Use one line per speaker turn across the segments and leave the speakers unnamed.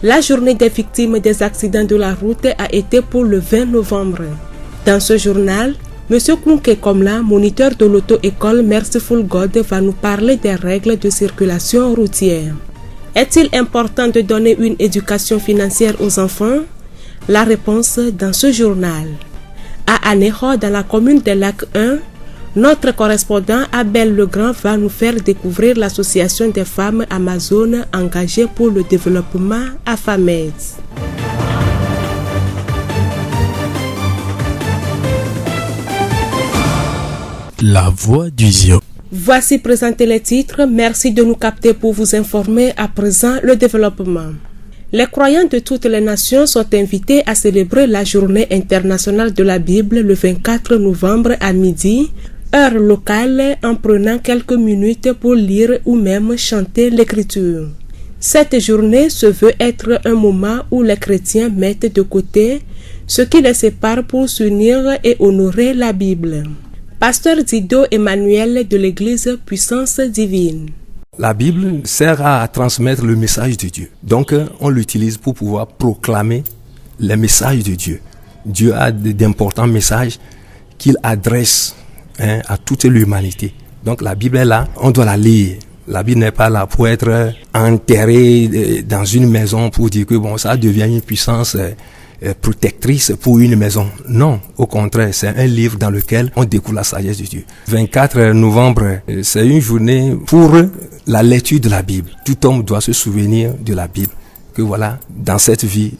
La journée des victimes des accidents de la route a été pour le 20 novembre. Dans ce journal, M. Kunke Komla, moniteur de l'auto-école Merciful God, va nous parler des règles de circulation routière. Est-il important de donner une éducation financière aux enfants? La réponse dans ce journal. À Aneho, dans la commune de Lac 1, notre correspondant Abel Legrand va nous faire découvrir l'association des femmes amazones engagées pour le développement AFAMED.
La voix du Zio.
Voici présentés les titres. Merci de nous capter pour vous informer. À présent, le développement. Les croyants de toutes les nations sont invités à célébrer la journée internationale de la Bible le 24 novembre à midi, heure locale, en prenant quelques minutes pour lire ou même chanter l'écriture. Cette journée se veut être un moment où les chrétiens mettent de côté ce qui les sépare pour s'unir et honorer la Bible. Pasteur Dido Emmanuel de l'église Puissance Divine.
La Bible sert à transmettre le message de Dieu. Donc, on l'utilise pour pouvoir proclamer les messages de Dieu. Dieu a d'importants messages qu'il adresse à toute l'humanité. Donc, la Bible est là, on doit la lire. La Bible n'est pas là pour être enterrée dans une maison pour dire que bon, ça devient une puissance protectrice pour une maison. Non, au contraire, c'est un livre dans lequel on découvre la sagesse de Dieu. 24 novembre, c'est une journée pour la lecture de la Bible. Tout homme doit se souvenir de la Bible. Que voilà, dans cette vie,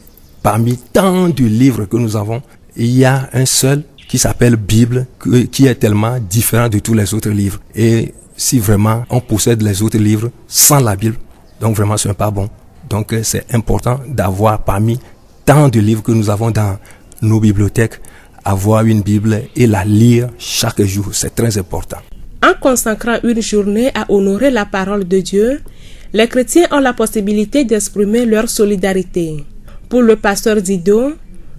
parmi tant de livres que nous avons, il y a un seul qui s'appelle Bible, qui est tellement différent de tous les autres livres. Et si vraiment on possède les autres livres sans la Bible, donc vraiment ce n'est pas bon. Donc c'est important d'avoir parmi tant de livres que nous avons dans nos bibliothèques, avoir une Bible et la lire chaque jour, c'est très important.
En consacrant une journée à honorer la parole de Dieu, les chrétiens ont la possibilité d'exprimer leur solidarité. Pour le pasteur Dido,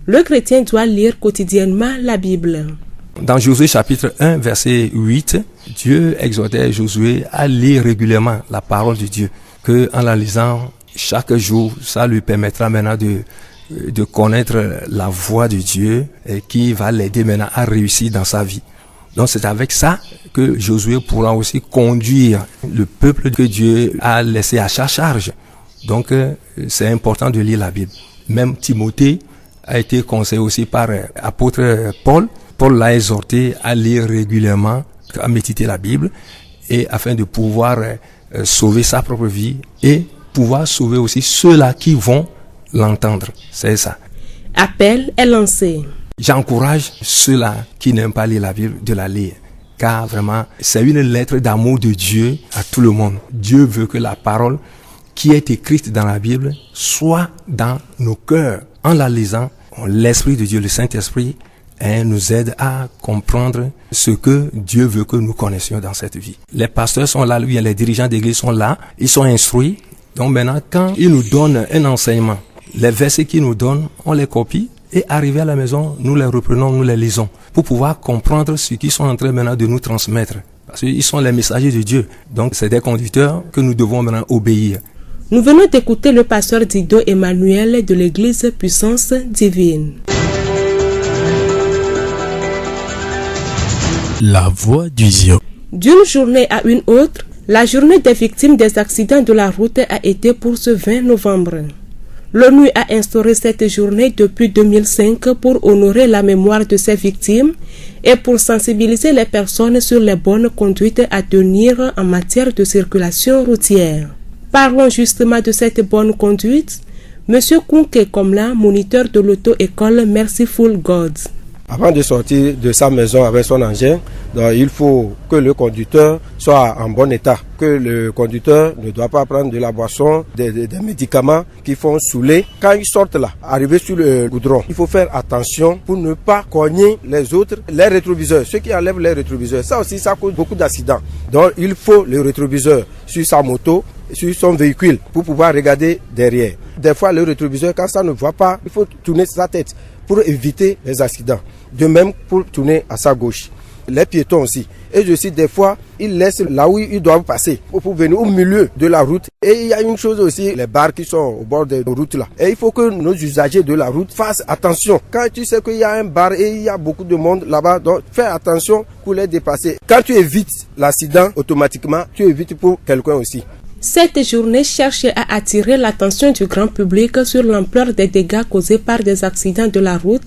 le chrétien doit lire quotidiennement la Bible.
Dans Josué chapitre 1, verset 8, Dieu exhortait Josué à lire régulièrement la parole de Dieu, que en la lisant chaque jour, ça lui permettra maintenant de connaître la voix de Dieu et qui va l'aider maintenant à réussir dans sa vie. Donc c'est avec ça que Josué pourra aussi conduire le peuple que Dieu a laissé à sa charge. Donc c'est important de lire la Bible. Même Timothée a été conseillé aussi par l'apôtre Paul. Paul l'a exhorté à lire régulièrement, à méditer la Bible, et afin de pouvoir sauver sa propre vie et pouvoir sauver aussi ceux-là qui vont l'entendre. C'est ça.
Appel est lancé.
J'encourage ceux-là qui n'aiment pas lire la Bible de la lire. Car vraiment, c'est une lettre d'amour de Dieu à tout le monde. Dieu veut que la parole qui est écrite dans la Bible soit dans nos cœurs. En la lisant, l'Esprit de Dieu, le Saint-Esprit, nous aide à comprendre ce que Dieu veut que nous connaissions dans cette vie. Les pasteurs sont là, les dirigeants d'église sont là, ils sont instruits. Donc maintenant, quand ils nous donnent un enseignement, les versets qu'ils nous donnent, on les copie et arrivé à la maison, nous les reprenons, nous les lisons pour pouvoir comprendre ce qu'ils sont en train maintenant de nous transmettre. Parce qu'ils sont les messagers de Dieu. Donc c'est des conducteurs que nous devons maintenant obéir.
Nous venons d'écouter le pasteur Dido Emmanuel de l'église Puissance Divine.
La voix du Zio.
D'une journée à une autre, la journée des victimes des accidents de la route a été pour ce 20 novembre. L'ONU a instauré cette journée depuis 2005 pour honorer la mémoire de ces victimes et pour sensibiliser les personnes sur les bonnes conduites à tenir en matière de circulation routière. Parlons justement de cette bonne conduite. M. Kunke Komla, moniteur de l'auto-école Merciful God.
Avant de sortir de sa maison avec son engin, donc il faut que le conducteur soit en bon état, que le conducteur ne doit pas prendre de la boisson, des médicaments qui font saouler. Quand ils sortent là, arriver sur le goudron, il faut faire attention pour ne pas cogner les autres, les rétroviseurs, ceux qui enlèvent les rétroviseurs. Ça aussi, ça cause beaucoup d'accidents. Donc il faut le rétroviseur sur sa moto, sur son véhicule pour pouvoir regarder derrière. Des fois, le rétroviseur, quand ça ne voit pas, il faut tourner sa tête pour éviter les accidents. De même pour tourner à sa gauche. les piétons aussi. Et je sais des fois, ils laissent là où ils doivent passer pour venir au milieu de la route. Et il y a une chose aussi, les bars qui sont au bord des routes là. Et il faut que nos usagers de la route fassent attention. Quand tu sais qu'il y a un bar et il y a beaucoup de monde là-bas, donc fais attention pour les dépasser. Quand tu évites l'accident, automatiquement, tu évites pour quelqu'un aussi.
Cette journée cherche à attirer l'attention du grand public sur l'ampleur des dégâts causés par des accidents de la route,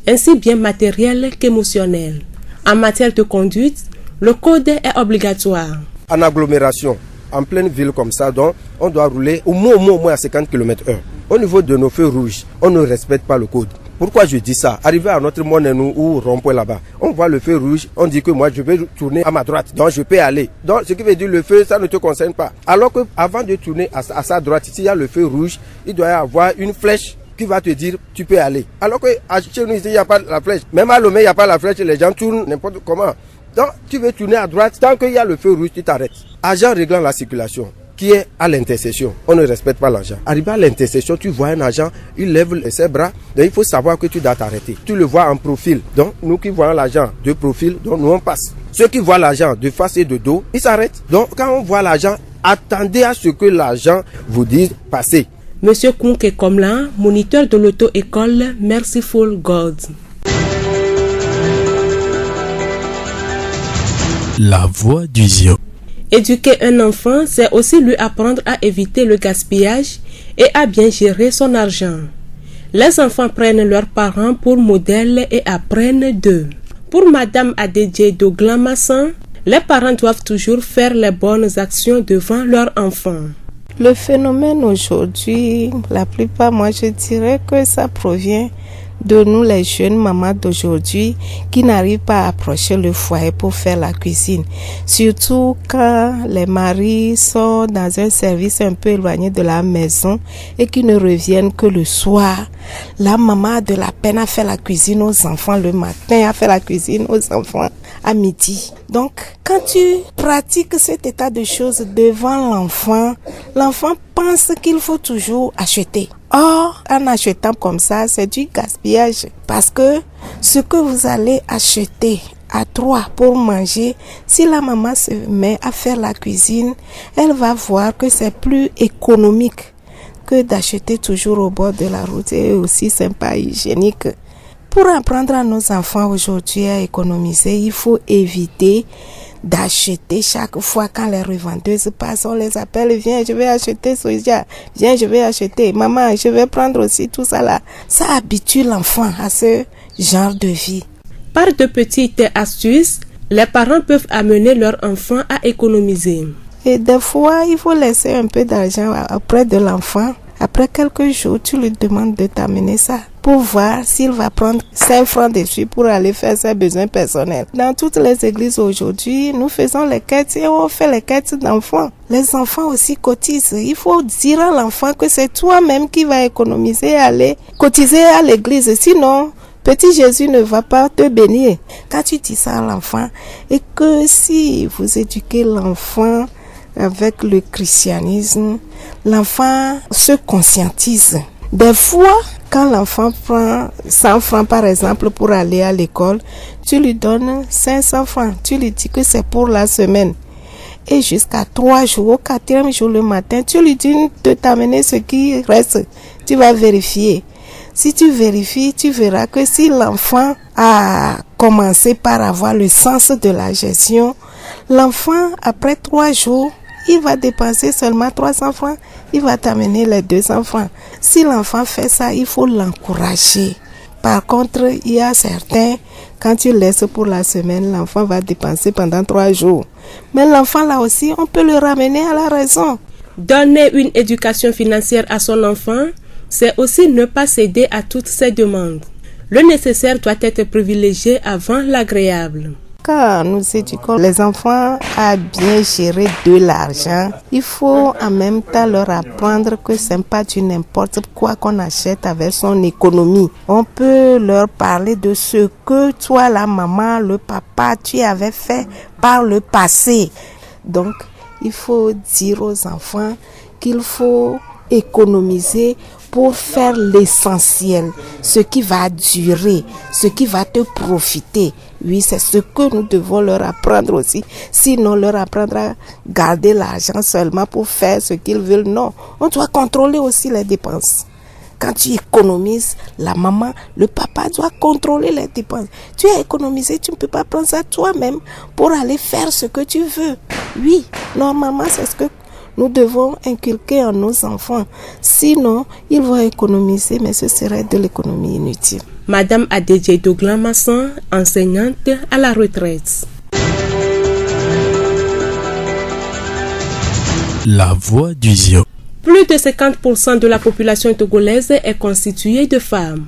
ainsi bien matériels qu'émotionnels. En matière de conduite, le code est obligatoire.
En agglomération, en pleine ville comme ça, donc, on doit rouler au moins à 50 km/h. Au niveau de nos feux rouges, on ne respecte pas le code. Pourquoi je dis ça? Arrivé à notre Monenou ou rond-point là-bas, on voit le feu rouge, on dit que moi je vais tourner à ma droite, donc je peux aller. Donc ce qui veut dire le feu, ça ne te concerne pas. Alors que avant de tourner à sa droite, s'il y a le feu rouge, il doit y avoir une flèche qui va te dire tu peux aller. Alors que chez nous ici, il n'y a pas la flèche. Même à Lomé, il n'y a pas la flèche, les gens tournent n'importe comment. Donc tu veux tourner à droite, tant qu'il y a le feu rouge, tu t'arrêtes. Agent réglant la circulation qui est à l'intersection. On ne respecte pas l'agent. Arrivé à l'intersection, tu vois un agent, il lève ses bras, donc il faut savoir que tu dois t'arrêter. Tu le vois en profil. Donc nous qui voyons l'agent de profil, donc nous on passe. Ceux qui voient l'agent de face et de dos, ils s'arrêtent. Donc quand on voit l'agent, attendez à ce que l'agent vous dise passez.
Monsieur Kounke Komla, moniteur de l'auto-école Merciful God.
La voix du Zio.
Éduquer un enfant, c'est aussi lui apprendre à éviter le gaspillage et à bien gérer son argent. Les enfants prennent leurs parents pour modèle et apprennent d'eux. Pour Madame Adedje Doglamassan, les parents doivent toujours faire les bonnes actions devant leurs enfants.
Le phénomène aujourd'hui, la plupart, moi je dirais que ça provient de nous les jeunes mamans d'aujourd'hui qui n'arrivent pas à approcher le foyer pour faire la cuisine. Surtout quand les maris sont dans un service un peu éloigné de la maison et qui ne reviennent que le soir. La maman a de la peine à faire la cuisine aux enfants le matin, à faire la cuisine aux enfants à midi. Donc, quand tu pratiques cet état de choses devant l'enfant, l'enfant pense qu'il faut toujours acheter. Or, en achetant comme ça, c'est du gaspillage. Parce que ce que vous allez acheter à 3 pour manger, si la maman se met à faire la cuisine, elle va voir que c'est plus économique que d'acheter toujours au bord de la route et aussi c'est pas hygiénique. Pour apprendre à nos enfants aujourd'hui à économiser, il faut éviter d'acheter chaque fois quand les revendeuses passent, on les appelle, viens je vais acheter soja, viens je vais acheter, maman je vais prendre aussi tout ça là. Ça habitue l'enfant à ce genre de vie.
Par de petites astuces, les parents peuvent amener leur enfant à économiser.
Et des fois, il faut laisser un peu d'argent auprès de l'enfant. Après quelques jours, tu lui demandes de t'amener ça pour voir s'il va prendre 5 francs dessus pour aller faire ses besoins personnels. Dans toutes les églises aujourd'hui, nous faisons les quêtes et on fait les quêtes d'enfants. Les enfants aussi cotisent. Il faut dire à l'enfant que c'est toi-même qui vas économiser et aller cotiser à l'église. Sinon, petit Jésus ne va pas te bénir. Quand tu dis ça à l'enfant et que si vous éduquez l'enfant avec le christianisme, l'enfant se conscientise. Des fois, quand l'enfant prend 100 francs par exemple pour aller à l'école, tu lui donnes 500 francs. Tu lui dis que c'est pour la semaine. Et jusqu'à 3 jours, au 4e jour le matin, tu lui dis de t'amener ce qui reste. Tu vas vérifier. Si tu vérifies, tu verras que si l'enfant a commencé par avoir le sens de la gestion, l'enfant, après 3 jours, il va dépenser seulement 300 francs, il va t'amener les 200 francs. Si l'enfant fait ça, il faut l'encourager. Par contre, il y a certains, quand tu laisses pour la semaine, l'enfant va dépenser pendant 3 jours. Mais l'enfant là aussi, on peut le ramener à la raison.
Donner une éducation financière à son enfant, c'est aussi ne pas céder à toutes ses demandes. Le nécessaire doit être privilégié avant l'agréable.
Quand nous éduquons les enfants à bien gérer de l'argent, il faut en même temps leur apprendre que ce n'est pas du n'importe quoi qu'on achète avec son économie. On peut leur parler de ce que toi, la maman, le papa, tu avais fait par le passé. Donc, il faut dire aux enfants qu'il faut économiser pour faire l'essentiel, ce qui va durer, ce qui va te profiter. Oui, c'est ce que nous devons leur apprendre aussi. Sinon, leur apprendre à garder l'argent seulement pour faire ce qu'ils veulent. Non, on doit contrôler aussi les dépenses. Quand tu économises, la maman, le papa doit contrôler les dépenses. Tu as économisé, tu ne peux pas prendre ça toi-même pour aller faire ce que tu veux. Oui, normalement, c'est ce que nous devons inculquer à nos enfants. Sinon, ils vont économiser, mais ce serait de l'économie inutile.
Madame Adedje Douglan-Masson, enseignante à la retraite.
La voix du Zio.
Plus de 50% de la population togolaise est constituée de femmes.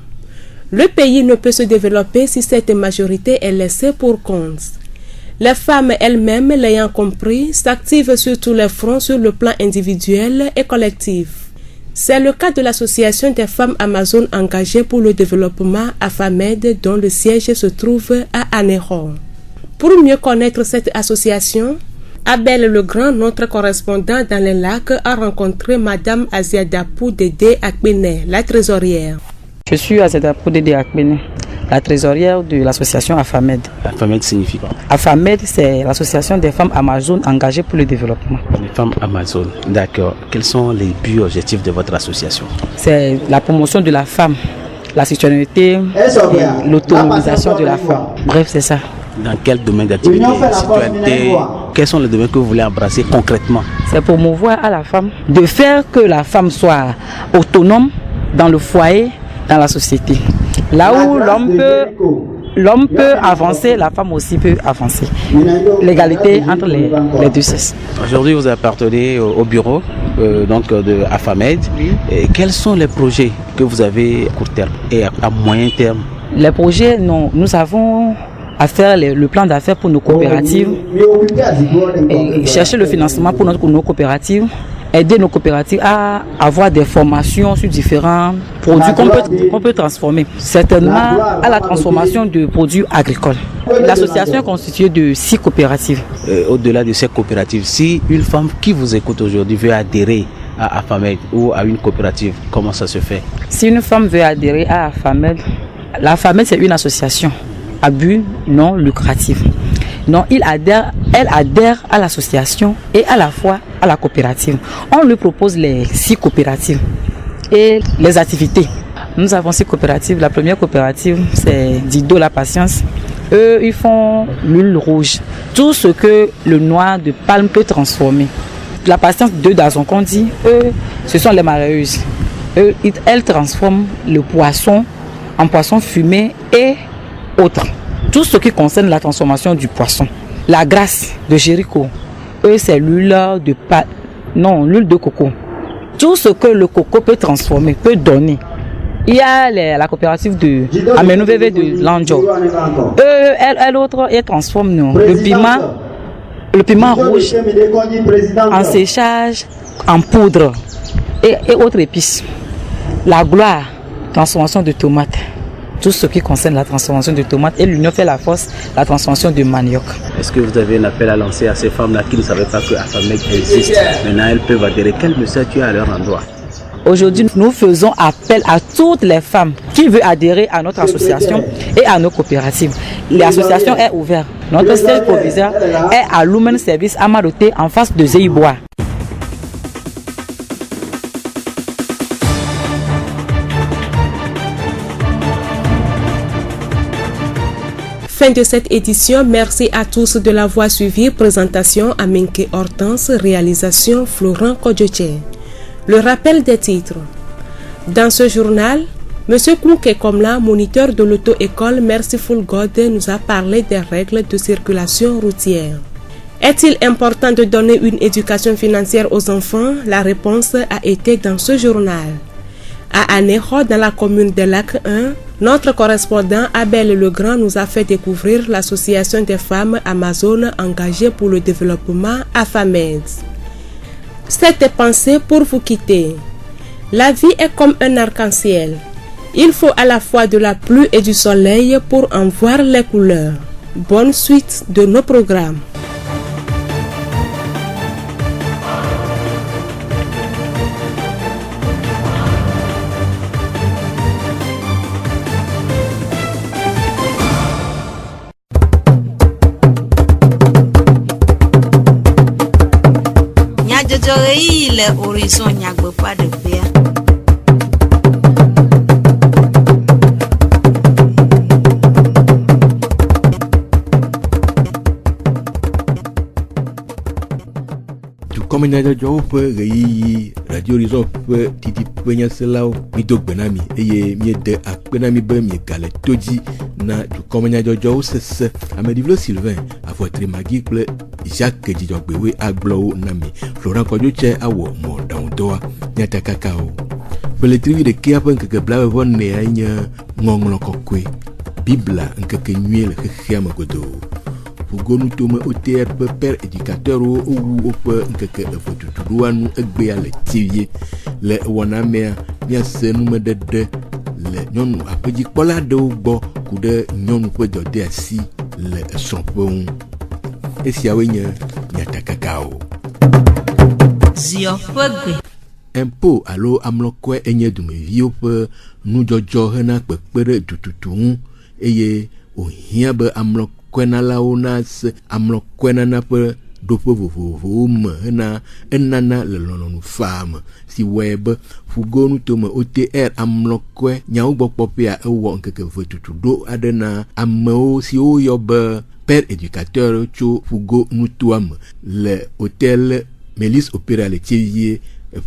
Le pays ne peut se développer si cette majorité est laissée pour compte. Les femmes elles-mêmes, l'ayant compris, s'activent sur tous les fronts sur le plan individuel et collectif. C'est le cas de l'association des femmes amazones engagées pour le développement AFAMED dont le siège se trouve à Anéron. Pour mieux connaître cette association, Abel Legrand, notre correspondant dans les lacs, a rencontré Madame Aziadapou Dédé Akbene, la trésorière.
Je suis Aziadapou Dédé Akbene, la trésorière de l'association AFAMED.
AFAMED signifie quoi?
AFAMED, c'est l'association des femmes amazones engagées pour le développement.
Les femmes amazones, d'accord. Quels sont les buts objectifs de votre association?
C'est la promotion de la femme, la citoyenneté et l'autonomisation de la femme. Bref, c'est ça.
Dans quel domaine d'activité? Citoyenneté, quels sont les domaines que vous voulez embrasser concrètement?
C'est promouvoir à la femme de faire que la femme soit autonome dans le foyer, dans la société. Là où l'homme peut avancer, la femme aussi peut avancer. L'égalité entre les deux sexes.
Aujourd'hui, vous appartenez au bureau de AFAMED. Et quels sont les projets que vous avez à court terme et à moyen terme?
Les projets, nous avons à faire le plan d'affaires pour nos coopératives, et chercher le financement pour nos coopératives, aider nos coopératives à avoir des formations sur différents produits qu'on peut transformer, certainement à la transformation de produits agricoles. L'association est constituée de 6 coopératives.
Au-delà de ces coopératives, si une femme qui vous écoute aujourd'hui veut adhérer à AFAMED ou à une coopérative, comment ça se fait?
Si une femme veut adhérer à AFAMED, la AFAMED c'est une association à but non lucratif. Non, elle adhère à l'association et à la fois à la coopérative. On lui propose les 6 coopératives et les activités. Nous avons 6 coopératives. La première coopérative, c'est Dido La Patience. Eux, ils font l'huile rouge. Tout ce que le noix de palme peut transformer. La Patience de Dazon qu'on dit, eux, ce sont les mareyeuses. Elles transforment le poisson en poisson fumé et autres. Tout ce qui concerne la transformation du poisson. La Grâce de Jéricho, eux c'est l'huile de coco. Tout ce que le coco peut transformer, peut donner. Il y a la coopérative de Amenoveve de Landjo. Elles transforment le piment rouge en séchage, en poudre et autres épices. La Gloire, transformation de tomates. Tout ce qui concerne la transformation de tomates, et l'Union fait la force, la transformation de manioc.
Est-ce que vous avez un appel à lancer à ces femmes-là qui ne savaient pas que AFAMED existe? Maintenant, elles peuvent adhérer. Quel message tu as à leur endroit?
Aujourd'hui, nous faisons appel à toutes les femmes qui veulent adhérer à notre association et à nos coopératives. L'association est ouverte. Notre siège provisoire est à Lumen Service Amaroté en face de Zéibois.
Fin de cette édition, merci à tous de l'avoir suivi. Présentation Aminke Hortense, réalisation Florent Kodjoche. Le rappel des titres. Dans ce journal, M. Kouke Komla, moniteur de l'auto-école Merciful God, nous a parlé des règles de circulation routière. Est-il important de donner une éducation financière aux enfants? La réponse a été dans ce journal. À Anéro, dans la commune de Lac 1, notre correspondant Abel Legrand nous a fait découvrir l'association des femmes amazones engagées pour le développement AFAMED. Cette pensée pour vous quitter. La vie est comme un arc-en-ciel. Il faut à la fois de la pluie et du soleil pour en voir les couleurs. Bonne suite de nos programmes.
Horizon Nyagbeƒa ɖeƒea.
Kɔmenyadzɔ ƒe ɣeyiɣi Radio Horizon ƒe didiƒe nyaselawo mido gbe na mi eye miede akpe na mi be miegale to dzi na dukɔmenyadzɔdzɔwo sese. Ameɖivlo Sylvain Avɔtri Magi kple Jacques Dzidzɔgbewoe agblɔwo na mi. Florent Kɔdzotse awɔ mɔɖaŋudɔa nyatakakawo. Ƒeletrivi ɖekea ƒe ŋkeke blavevɔ-nea nye ŋɔŋlɔ kɔkɔe. Bibla ŋkeke nyuie le xexea me godoo. Fugonu tome OTR ƒe père éducateur wo wu woƒe ŋkeke eve tutuɖoa nu egbea le tivie le wɔna mea miase numeɖeɖe le nyɔnu aƒedzikpɔla aɖewo gbɔ ku ɖe nyɔnu ƒe dɔdeasi le esrɔ̃ƒe ŋu. Esiawoe nye nyatakakawo.
Zio ƒe gbe.
Impôt alo amlɔkɔe enye dumeviwo ƒe nudzɔdzɔ hena kpekpe ɖe dututu ŋu eye wòhiã be amlɔkɔenalawo na se amlɔkɔenana ƒe ɖoƒe vovovowo me hena enana le lɔlɔ̃nufaa me si wɔe be fugonu tome OTR amlɔkɔe nyawo gbɔ kpɔƒea ewɔ ŋkeke ve tutuɖo aɖe na amewo siwo yɔ be père éducateur tso fugo nutoa me le hôtel Melis Opéra le Tivie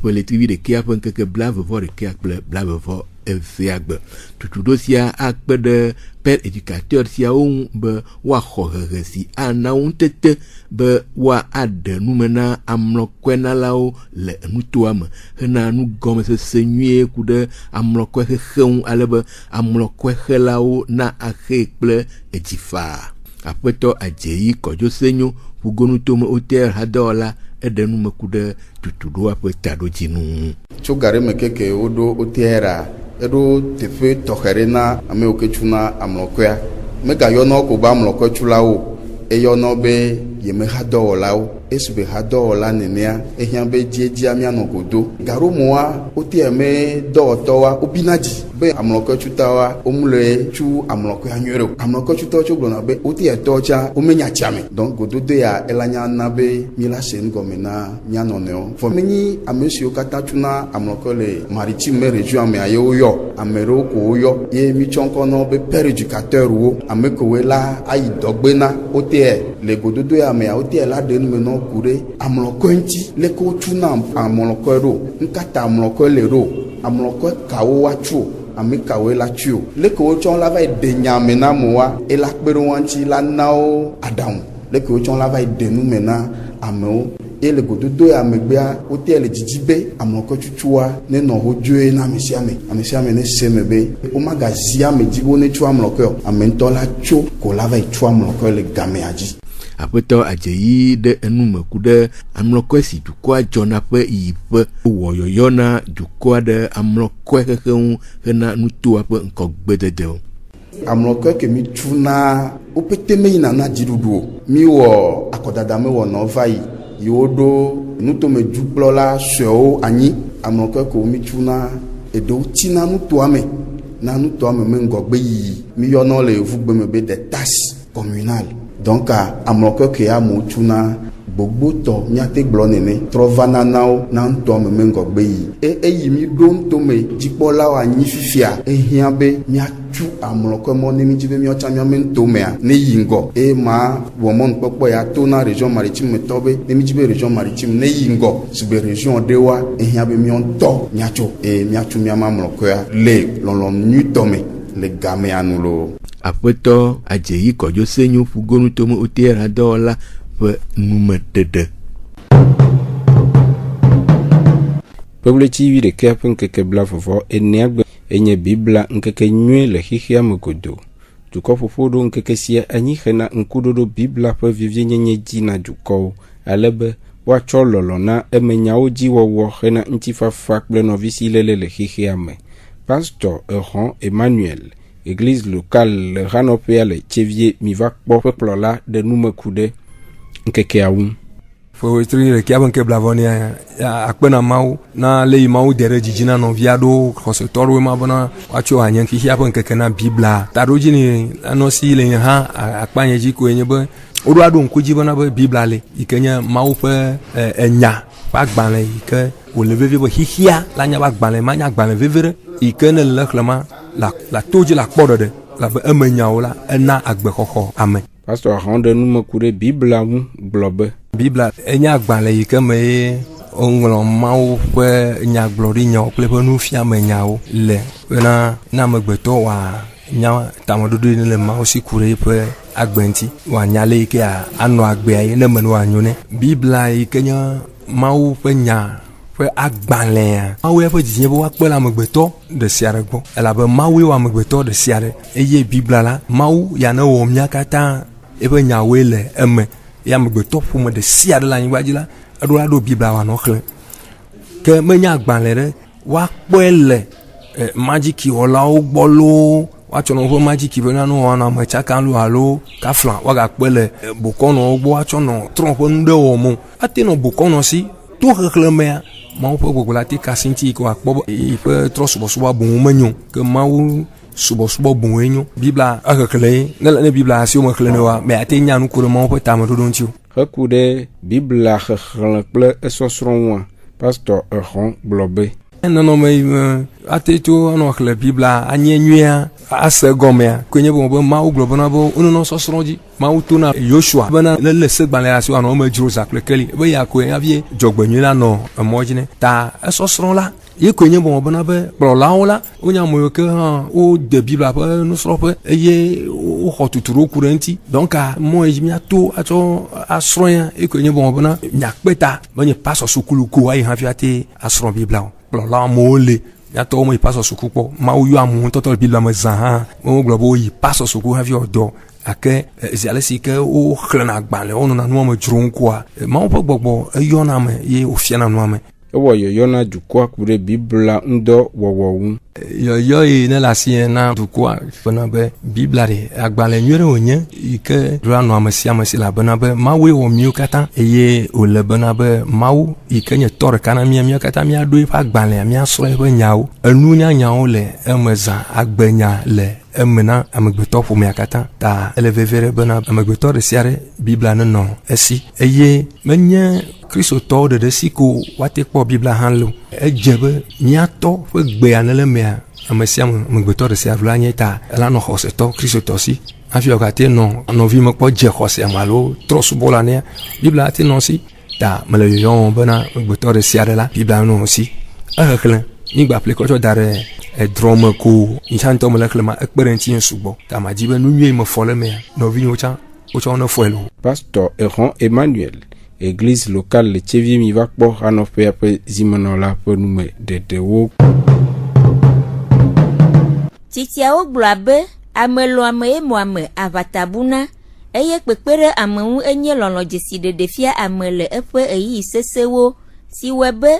ƒeletrivi ɖekea ƒe ŋkeke blavevɔ-ɖekea kple blavevɔ-evea gbe. Tutuɖo sia akpe ɖe père éducateur siawo ŋu be woaxɔ hehe si ana wo ŋutete be woaɖe nume na amlɔkɔenalawo le nutoa me hena nugɔmesese nyuie ku ɖe amlɔkɔe xexe ŋu ale be amlɔkɔe xelawo na axe kple edzifa. Aƒetɔ Adzeyi Kɔdzosenyo fugonu tome OTR hadɔwɔla eɖe nume ku ɖe tutuɖoa ƒe taɖodzinu.
Tso gare me keke woɖo OTR eɖo teƒe tɔxɛ ɖe na ame yiwo ke tsuna amlɔkɔea. Megayɔnɔ ko be amlɔkɔetsulawo, eyɔnɔ be yemehadɔwɔlawo. Esi be hadɔwɔla nenea ehiã be dziedzia mianɔ godo. Garomoa OTR me dɔwɔtɔwa wobina dzi be amlɔkɔetsutawa womle tsu amlɔkɔea nyuie ɖo. Amlɔkɔetsutawo tso gblɔna be OTR tɔwo tsã womenya tsiame. Donc gododo ya elanya na be míela se nugɔme na mía nɔnɔewo. Vɔ menyi ame siwo katã tsuna amlɔkɔ le maritime région mea ye woyɔ. Ame ɖewo ko woyɔ ye mitsɔ ŋkɔ nɔ be père éducateur wo. Ame kewoe la ayi dɔgbe na OTR. Le gododo ya mea OTR la ɖe nume nɔ ku ɖe amlɔkɔe ŋuti leke wotsuna amlɔkɔe ɖo. Nkata amlɔkɔe le ɖo. Amlɔkɔe kawo woatso. Ame kawoe la tso. Leke wotsɔ la va yi de nyame na amewoa ela kpe ɖe wo ŋuti la na wo aɖaŋu. Leke wotsɔ la va yi de nume na amewo. Ye le gododo ya megbea OTR le dzidzi be amlɔkɔetsutsua ne nɔ ho dzoe na ame sia ame ne se me be womagazi ame dzi wo ne tso amlɔkɔe o. Ame ŋutɔ la tso ko la va yi tso amlɔkɔe le gamea dzi.
Aƒetɔ Adzeyi ɖe enume ku ɖe amlɔkɔe si dukɔa dzɔna ƒe yiƒe wɔyɔyɔ na dukɔa ɖe amlɔkɔe xexe ŋu hena nutoa ƒe ŋkɔgbededewo.
Amlɔkɔe ke mi tsuna wopete me yina na dziɖuɖu o. Mi wɔ akɔdada me wɔ nɔ va yi yiwo ɖo nutomedzukplɔla suewo anyi. Amlɔkɔe ko mi tsuna eɖewo tina nutoa me na nutoa me ŋgɔgbe yiyi. Mi yɔnɔ le yevugbe me be de taxe communale. Donc amlɔkɔe ke amewo tsuna gbogbotɔ miate gblɔ nene trɔ va nanawo na ŋutɔ me ŋgɔgbe yi. Eyi mi ɖo ŋutome dzikpɔlawo anyi fifia ehiã be miatsu amlɔkɔe mɔ ne mi dzi be miatsã miame ŋutomea ne yi ŋgɔ. Eye ma wɔ mɔnukpɔkpɔ ya to na région maritime tɔ be ne mi dzi be région maritime ne yi ŋgɔ si be région ɖewoa ehiã be miaŋutɔ miatso eye miatsu miama amlɔkɔea le lɔlɔ̃nu nyuitɔ me le gamea nu lo.
Aƒetɔ Adzeyi Kɔdzosenyo fugonu tome OTR hadɔwɔla ƒe numeɖeɖe.
Ƒeʋletsi 11 ƒe ŋkeke blavevɔ-enea gbe enye Bibla ŋkeke nyuie le xexea me godo. Dukɔƒoƒo ɖo ŋkeke sia anyi hena ŋkuɖoɖo Bibla ƒe vivienyenye dzi na dukɔwo ale be woatsɔ lɔlɔ̃ na emenyawo dzi wɔwɔ hena ŋutifafa kple nɔvisilele le xexea me. Pastor Ehon Emmanuel Église locale le Ranopea le Tivie mi va kpɔ ƒe kplɔla ɖe nume ku ɖe ŋkekea ŋu.
Fowetri ɖekea ƒe ŋke blavɔnia akpena mawu na le yi mawu de ɖe dzidzi na nɔvia ɖo xɔsetɔ ɖowo ma bena woatso anye xixia ƒe ŋkeke na Bibla. Taɖodzi ni anɔ si le nye hã akpanye dzi koe nye be woɖo aɖo ŋku dzi bena be Bibla le yi ke nye mawu ƒe enya fa gbalẽ yi ke wòle vevie be xixia la nya ba gbalẽ ma nya gbalẽ vevie ɖe yi ke ne le xlẽma la to dzi la kpɔ ɖeɖe labe eme nyawo la ena agbexɔxɔ ame.
Pastor Honde nu me ku ɖe Biblia ŋu gblɔ be.
Biblia enye agbalẽ yi ke me ye woŋlɔ Mawu ƒe nyagblɔɖi nyawo kple ƒe nufiame nyawo le bena na amegbetɔ wòanya tameɖoɖo yi ne le Mawu si ku ɖe yiƒe agbe ŋuti wòanya le yi ke anɔ agbea yi ne me ne wòanyo nɛ. Biblia yi ke nye Mawu ƒe nya ƒe agbalẽa Mawu ya ƒe dzidzime be woakpe le amegbetɔ ɖe sia ɖe gbɔ elabe Mawu ye wɔ amegbetɔ ɖe sia ɖe eye Biblia la Mawu ya ne wɔ mía katã eƒe nyawoe le eme ye amegbetɔ ƒome ɖe sia ɖe le anyigba dzi la eɖo la ɖo Biblia wòanɔ xlẽ ke menye agbalẽ ɖe woakpɔe le magikiwɔlawo gbɔ loo woatsɔ nɔ woƒe magiki be nanu wɔna ame tsaka alo kafla woagakpɔe le bokɔnɔwo gbɔ woatsɔ nɔ trɔ ƒe nu ɖe wɔm o ate nɔ bokɔnɔ si to xexlẽmea Mawu ƒe gbogbo la te kasi ŋuti yi ke wòakpɔ be yiƒe trɔ subɔsubɔ boŋu menyo ke Mawu subɔsubɔ boŋue nyo. Biblia exexlẽ ne Biblia asiwo me xlẽ ne wa me ate nya nuku ɖe Mawu ƒe tameɖoɖo ŋuti o.
Heku ɖe Biblia xexlẽ kple esɔsrɔ̃ ŋua Pastor Ehon gblɔ be
nɔnɔme yi me ate to anɔ xlẽ Biblia anye nyuia ase gɔmea koe nye be Mawu gblɔ bena be wonɔ sɔsrɔ̃ dzi Mawu to na Yosua bena le segbalẽ asi anɔ me dzro za kple keli be ya koe hafi dzɔgbenyui la nɔ emɔ dzi ne ta esɔsrɔ̃ la ye koe nye be bena be kplɔlawo la wonye ame yiwo ke hã wode Biblia ƒe nusrɔ̃ƒe eye woxɔ tutu ɖo ku ɖe ŋuti donc mɔ yi dzi miato atsɔ asrɔ̃ ya ye koe nye be bena miakpe ta menye pasɔ sukulu ko ayi hafi ate asrɔ̃ Biblia o. Kplɔla amewo le miatɔwo me yi pasɔ suku kpɔ Mawu yɔ amewo tɔtɔ le Biblia me zã hã wogblɔ be woyi pasɔ suku hafi wòdɔ gake zi ale si ke woxlẽna agbalẽ wonɔna nua me dzrom koa Mawu ƒe gbɔgbɔ eyɔna ame ye wòfiana nua me.
Ewɔ yɔyɔna dukɔa ku ɖe Biblia ŋdɔ wɔwɔ ŋu.
Yɔyɔ yi ne le asi na dukɔa bena be Biblia ɖe agbalẽ nyui ɖe wònye yi ke ɖoa nɔ ame sia ame si la bena be Mawue wɔ míwo katã eye wòle bena be Mawu yi ke nye tɔ ɖeka na míawo katã míaɖo yiƒe agbalẽa míasrɔ̃ yiƒe nyawo enunyanyawo le eme zã agbenya le eme na amegbetɔ ƒomea katã ta ele vevie ɖe bena amegbetɔ ɖe sia ɖe Biblia nenɔ esi eye menye kristotɔwo ɖeɖe si ko woate kpɔ Biblia hã lo edze be míatɔ ƒe gbea ne le mea ame sia amegbetɔ ɖe sia ɖo la nye ta ela nɔ xɔsetɔ kristotɔ si hafi wògate nɔ nɔvi me kpɔ dze xɔse ame alo trɔ subɔla nea Biblia ate nɔ si ta mele yɔyɔm bena amegbetɔ ɖe sia ɖe la Biblia nɔ si exexlẽ nyigba ƒle kɔtsɔ da ɖe edrɔ me ko ntsantɔ me le xlẽma ekpe ɖe ŋuti sugbɔ ta ma dzi be nu nyui me fɔ le mea nɔviwo tsã wotsɔ ne fɔe lo.
Pastor Ehon Emmanuel Église locale le Tchevie mi va kpɔ anɔƒea ƒe zimenɔla ƒe nume ɖeɖewo.
Tsitsiawo gblɔa be ame lɔ ame ye mo ame avatabuna eye kpekpe ɖe ame ŋu enye lɔlɔ dzesi ɖeɖefia ame le eƒe eyi sesewo si wɔe be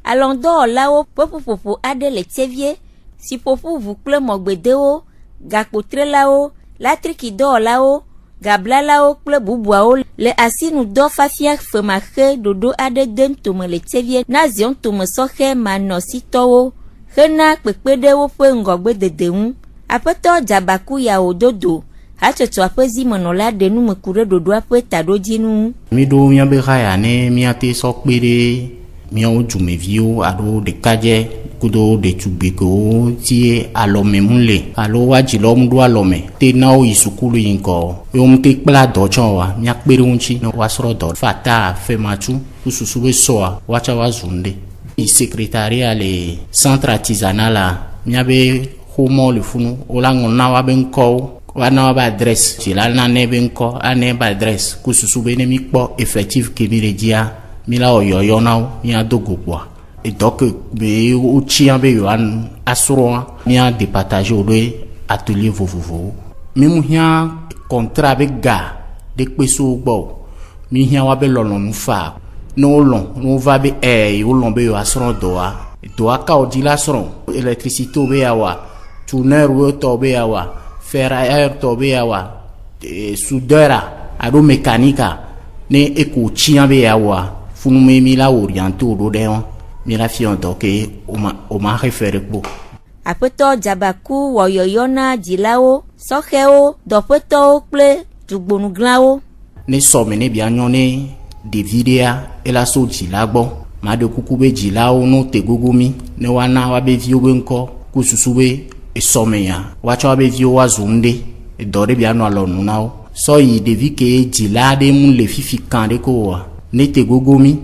alɔdɔwɔlawo ƒe ƒuƒoƒo aɖe le Tchevie si ƒoƒu ʋu kple mɔgbedewo gakpotrelawo latrikidɔwɔlawo gablalawo kple bubuawo le asinudɔ fafia femaxe ɖoɖo aɖe dem tome le Tchevie na zion tome sɔxe manɔsitɔwo hena kpekpe ɖe woƒe ŋgɔgbedede ŋu. Aƒetɔ Dzabaku Yawo Dodo hatsotsoa ƒe zimenɔla ɖe nume ku ɖe ɖoɖoa ƒe taɖodzinu.
Mi ɖo míabe haya ne míate sɔ kpe ɖe míawo dumeviwo alo ɖekadze kudo ɖetugbiwo tie alɔme mu le alo woadzilɔ mu ɖo alɔme te na wo yi sukulu yi ŋgɔ wo te kpla dɔ tsɔ wa míakpe ɖe ŋuti ne woasrɔ̃ dɔ fata fɛmatsu kususu be sɔa woatsɔ woazu ŋɖe. Secrétariat le centre artisanal la míabe xɔmɔ le funu wola ŋɔ na wa be ŋkɔwo wana wa be adresse si la na ne be ŋkɔ ane be adresse kususu be ne mi kpɔ effectif ke mi le dzia mi la wɔ yɔyɔ na wo míado go kpɔa edɔ ke be wotsia be yewoa asrɔ̃a mía départage wo ɖo atelier vovovowo mi mu hiã contrat be ga ɖe kpesowo gbɔ mi hiã wa be lɔlɔnu fa ne wolɔ̃ ne wova be wolɔ̃ be yewoasrɔ̃ dɔa dɔa ka wòdi la srɔ̃ électricité wo be yawoa tourneur wo tɔ be yawoa ferrailleur tɔ be yawoa soudeur alo mécanica ne eko tsia be yawoa funume mi la orienté wo ɖo ɖe wɔn mi la fiɔ dɔ ke o ma référé kpo.
Aƒetɔ Dzabaku wɔ yɔyɔ na dzilawo sɔxɛwo dɔƒetɔwo kple dugbonuglawo.
Ne sɔme ne bia nyɔ ne ɖevi ɖea ela so dzila gbɔ ma de kuku be dzilawo no te gogo mi ne wana wa be viwo be nko ku susu be esomeya wa cha be viwo wa zunde e dore bia no alo nu nawo so yi de vi ke dzila de mu le fifi kan de ko wa ne te gogo mi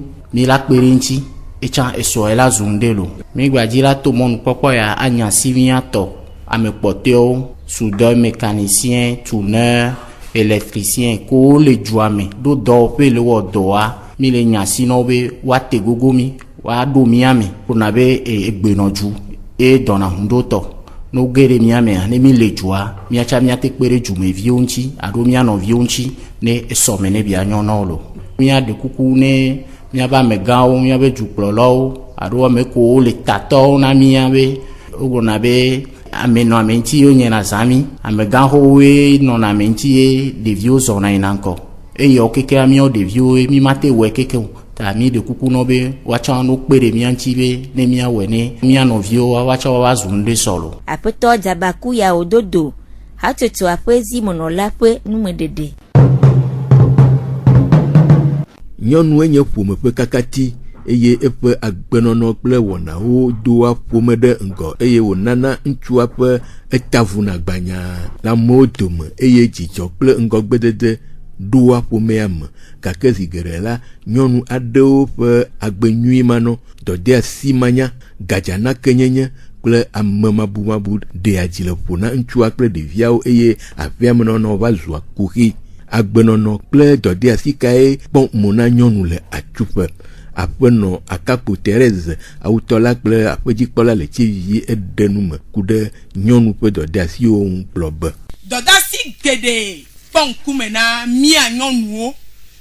la kperenchi e cha eso e la zunde lo mi gba dzila to mon popo ya anya sivia to amepoteo soudeur mécanicien tourneur électricien ko le juame do do pe le wo doa mi le nyasi no be wa te gogo mi wa do miami pour na be egbenoju e dona hundoto no gere miami ne mi le jua mi acha mi ate pere jume vionchi ado mi ano vionchi ne some ne bia nyono lo mi ade kuku ne mi aba megao mi abe juplolo ado me ko le tato na mi abe ogona be ameno amenti yo nyena zami amegaho we non amenti de vieux zona inanko e yo keke amio de vieux mi mate we keke ta mi de kuku no be wacha no pere mi anti be ne mi awe ne mi ano vieux wacha wa zunde solo
apeto jabaku ya ododo hatutu apezi monola pe numedede
nyɔnu enye ƒome ƒe kakati eye eƒe agbenɔnɔ kple wɔnawo do aƒome ɖe ŋgɔ eye wònana ŋutsua ƒe etavuna gbanya le amewo dome eye dzidzɔ kple ŋgɔgbedede ɖo aƒomea me gake zi geɖe la nyɔnu aɖewo ƒe agbenyui manɔ dɔde asi manya gadjanake nyenye kple ame mabumabu ɖea dzi le ƒo na ŋutsua kple ɖeviawo eye aƒea me nɔnɔ va zua kuxi agbenɔnɔ kple dɔde asi kae kpɔ mo na nyɔnu le atsuƒe aƒenɔ akakpo Thérèse awutɔla kple aƒedzikpɔla le tsivivi eɖenu me ku ɖe nyɔnu ƒe dɔde asiwo ŋu kplɔ be
dɔdasi geɖe kpɔ ŋkume na mia nyɔnuwo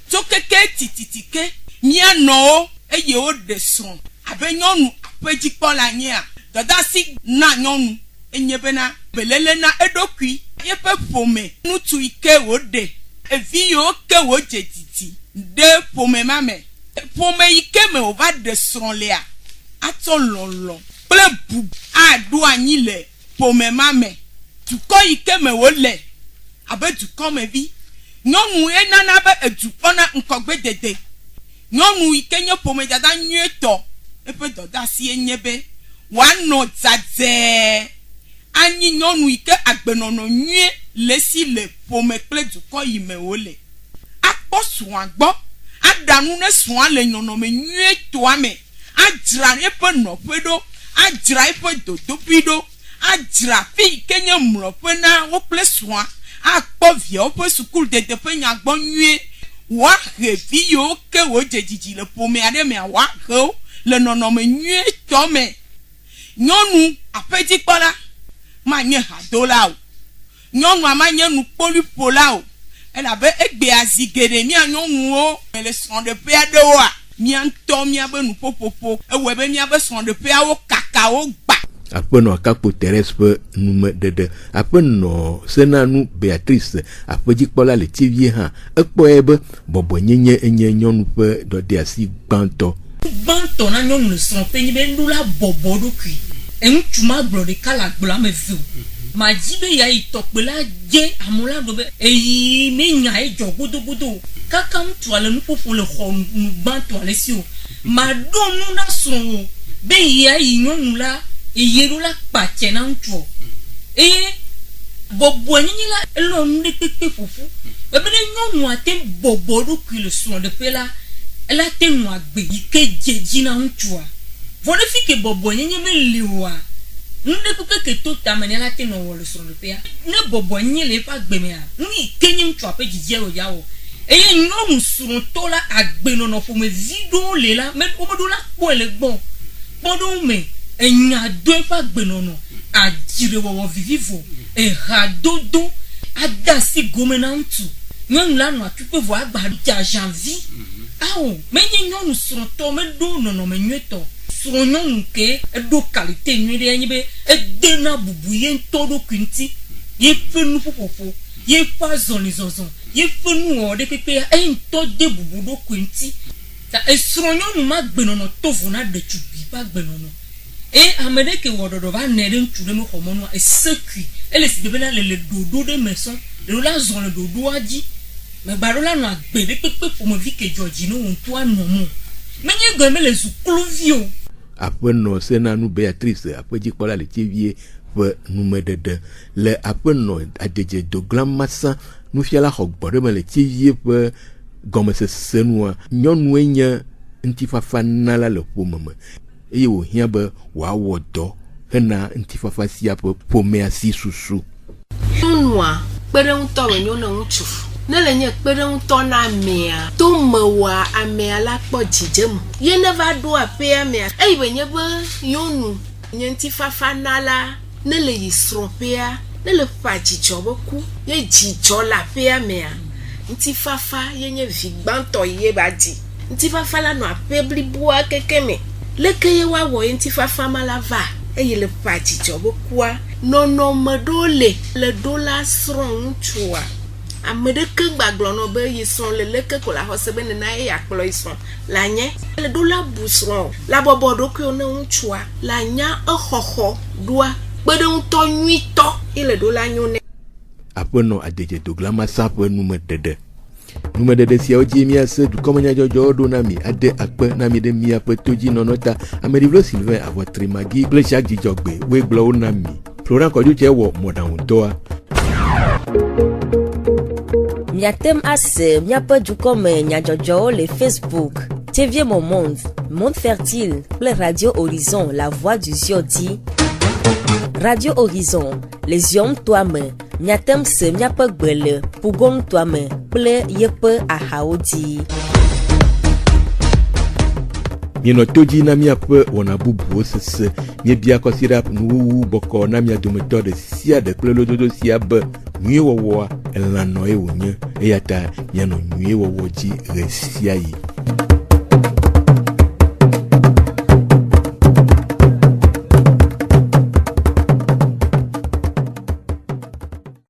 tso keke tititike mia nɔwo eye woɖe srɔ̃ abe nyɔnu aƒedzikpɔla nyea dɔdasi na nyɔnu enye bena belele na eɖokui yeƒe ƒome ŋutsu ike woɖe evi yiwo ke wodze didi ɖe ƒome ma me ƒome yi ke me wòva ɖe srɔ̃ lea atsɔ lɔlɔ kple bubu aɖo anyi le ƒome ma me dukɔ yi ke me wòle abe dukɔmevi nyɔnu enana be edu kpɔna ŋkɔgbedede nyɔnu yi ke nye ƒomedada nyuietɔ eƒe dɔdeasie nye be wòanɔ dzadzɛɛ anyi nyɔnu yi ke agbenɔnɔ nyuie le si le ƒome kple dukɔ yi me wòle akpɔ srɔ̃a gbɔ aɖanu ne srɔ̃a le nɔnɔme nyuietɔa me adzra eƒe nɔƒe ɖo adzra eƒe dodoƒi ɖo adzra fi yi ke nye mlɔƒe na wo kple srɔ̃a akpɔ viawo ƒe sukulu ƒe nyagbɔ nyuie woahe vi yiwo ke wodze dzidzi le ƒome aɖe mea woahe wo le nɔnɔme nyuietɔ me nyɔnu aƒedzikpɔla manye hadola o nyɔnua manye nukpoluƒola o elabe egbea zi geɖe mia nyɔnuwo le srɔ̃ɖeƒe aɖewoa mia ŋutɔ miabe nuƒoƒoƒo ewɔe be miabe srɔ̃ɖeƒeawo kaka wo gba.
aƒenɔ akakpo Thérèse ƒe numeɖeɖe aƒenɔ senanu Beatrice aƒedzikpɔla le tivie hã ekpɔe be bɔbɔnyenye enye nyɔnu ƒe dɔdeasi gbãtɔ
na nyɔnu le srɔ̃ƒe nye be nu la bɔbɔ ɖokui eŋutsu ma gblɔ ɖeka le agblɔ ame ve o ma dzi be ya yi tɔkpe la dze amewo la ɖo be eyi menya edzɔ godogodo o kaka ŋutsua le nuƒoƒo le xɔ nugbãtɔa le si o ma ɖo nu na srɔ̃ o be ya yi nyɔnu la eye ɖo la kpatsɛ na ŋutsua eye bɔbɔnyenye la elɔ nu ɖe kpekpe ƒoƒu ebe ne nyɔnua te bɔbɔ ɖokui le srɔ̃ɖeƒe la ela te nu agbe yi ke dze dzi na ŋutsua vɔ ne fi ke bɔbɔnyenye meli oa nu ɖe kpekpe ke to tame ne la te nɔ wɔ le srɔ̃ɖeƒea ne bɔbɔnyenye le eƒe agbemea nu yi ke nye ŋutsua ƒe dzidzia o ya wɔ eye nyɔnu srɔ̃tɔ la agbenɔnɔ ƒomevi ɖewo le la womeɖo la kpɔe le gbɔ kpɔɖewo me enya do eƒe agbenɔnɔ adzrewɔwɔ vivivo ehadodo ade asi gome na ŋutsu nyɔnu la nɔ atsuƒe vɔ agba dzazãvi awo menye nyɔnu srɔ̃tɔ meɖo nɔnɔme nyuietɔ srɔ̃ nyɔnu ke eɖo kalite nyui ɖe enye be edena bubu ye ŋutɔ ɖokui ŋuti yeƒe nuƒoƒoƒo yeƒe azɔlizɔzɔ yeƒe nuwɔwɔ ɖe kpekpea eye ŋutɔ de bubu ɖokui ŋuti ta esrɔ̃ nyɔnu ma gbenɔnɔ tovo na ɖetugbi ƒe agbenɔnɔ eye ame ɖe ke wɔ ɖɔɖɔ va nɛ ɖe ŋutsu ɖe me xɔ mɔnua esekui ele si de bena le ɖoɖo ɖe me sɔŋ ɖeɖo la zɔ le ɖoɖoa dzi megba ɖo la nɔ agbe ɖe kpekpe ƒomevi ke dzɔ dzi ne wo ŋutu anɔ mo menye gome le zukluvio
aƒenɔ senanu Beatrice aƒedzikpɔla le tsevie ƒe numedede le aƒenɔ adedzedoglamasa nufiala xɔ gbɔɖeme le tsevie ƒe gɔmesese nua nyɔnue nye ŋutifafa nala le ƒome me eye wòhiã be wòawɔ dɔ hena ŋutifafa sia ƒe ƒomea si susu.
Nyɔnua kpeɖeŋutɔ le nyɔnu ŋutsu ne le nye kpeɖeŋutɔ na amea to mewɔa amea la kpɔ dzidzeme ye ne va ɖo aƒea mea eye be nye be nyɔnu nye ŋutifafa nala ne le yi srɔ̃ƒea ne le ƒa dzidzɔ be ku ye dzidzɔ le aƒea mea ŋutifafa ye nye vi gbãtɔ ye ba di ŋutifafa la nɔ aƒe bliboa keke me leke ye woawɔ ye ŋutifafa ma la va eye le ƒa dzidzɔ be kua nɔnɔme ɖewo le ɖo la srɔ̃ ŋutsua ame ɖeke gbagblɔ nɔ be yi srɔ̃ le leke ko la xɔse be nena ye akplɔ yi srɔ̃ la nye le ɖo la bu srɔ̃ la bɔbɔ ɖokuiwo ne ŋutsua la nya exɔxɔ ɖoa kpeɖeŋutɔ nyuitɔ ye le ɖo la nyo ne.
Aƒenɔ adedzedoglamasa ƒe numedede siawo dzi miase dukɔmenyadzɔdzɔwo ɖo na mi ade akpe na mi ɖe miaƒe todzinɔnɔ ta ameɖiblo Sylvain Avɔtrimagi kple Jacques Dzidzɔgbe woe gblɔwo na mi. Florent Kɔdzutse wɔ mɔɖaŋudɔa.
Miatem ase miaƒe dukɔme nyadzɔdzɔwo le Facebook TV Mon Monde Fertile kple Radio Horizon La Voix du Zion di Radio Horizon les yom toame miatem se miaƒe gbe le Pugon toame kple yeƒe ahawo di.
Mienɔ to dzi na miaƒe wɔna bubuwo sese miebia kɔsiɖa nuwuwu bɔkɔ na mia dometɔ ɖe sia ɖe kple lododo sia be nyuie wɔwɔa elãnɔe wònye eya ta mianɔ nyuie wɔwɔ dzi ɣe sia ɣi.